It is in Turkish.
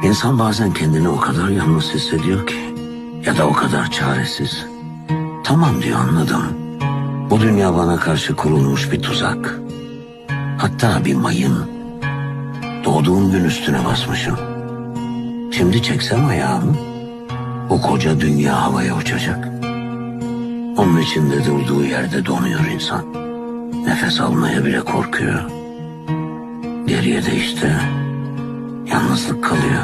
İnsan bazen kendini o kadar yalnız hissediyor ki, ya da o kadar çaresiz. Tamam diyor, anladım. Bu dünya bana karşı kurulmuş bir tuzak. Hatta bir mayın. Doğduğum gün üstüne basmışım. Şimdi çeksem ayağımı, bu koca dünya havaya uçacak. Onun içinde durduğu yerde donuyor insan. Nefes almaya bile korkuyor. Geriye de işte yalnızlık kalıyor.